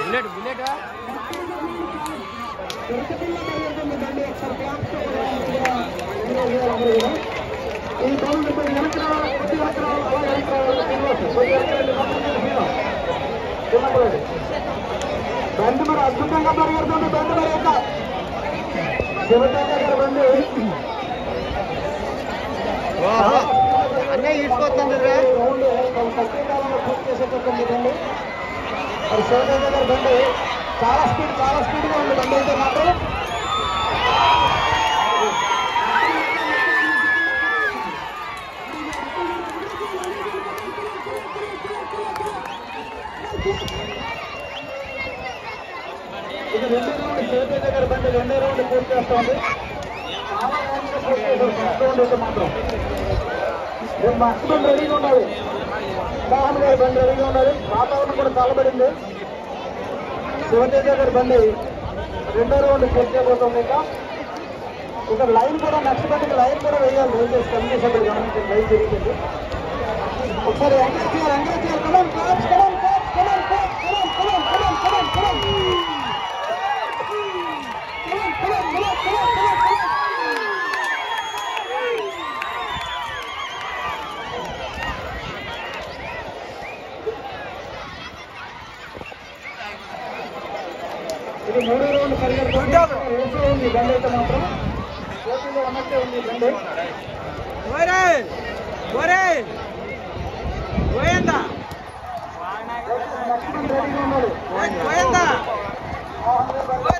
Bullet bullet బండి మరి అద్భుతంగా పరిగెడుతుంది. బండి మరి యొక్క శివతేజ గారు బండి అన్నీ ఈడ్చుకొస్తుంది రౌండ్ తక్కువ కాలంలో పూర్తి చేసేటట్టుంది బండి. మరి శివతేజ గారు బండి చాలా స్పీడ్గా ఉంది. బండి అయితే మాత్రం ఇది రెండో రౌండ్. శివతేజ గారి బండి రెండో రౌండ్ పూర్తి చేస్తోంది. చాలా వేగంగా పూర్తి చేశారు ఫస్ట్ రౌండ్ అయితే మాత్రం. మాక్సిమం రెడీగా ఉండాలి. మోహన్ గారి బండి రెడీగా ఉండాలి. వాతావరణం కూడా చల్లబడింది. శివతేజ గారి బండి రెండో రౌండ్ పూర్తి చేయబోతుంది. ఇక లైన్ కూడా నెక్స్ట్ బండికి లైన్ కూడా వేయాలి. రైల్వేస్ కమిటీ సభ్యులు గమనించండి. లైన్ జరుగుతుంది. ఒకసారి ఎంకరేజ్ చేయాలి. కమాన్ క్లాప్స్, కమాన్ క్లాప్స్, కమాన్ క్లాప్స్, కమాన్ కమాన్ కమాన్ కమాన్ కమాన్ ఇది మూడో రౌండ్ పరిగెడుతుంది. రేసులో ఉంది బండి అయితే మాత్రం పోటీలో ఉన్నట్టే ఉంది బండి. రెడీగా ఉన్నాడు.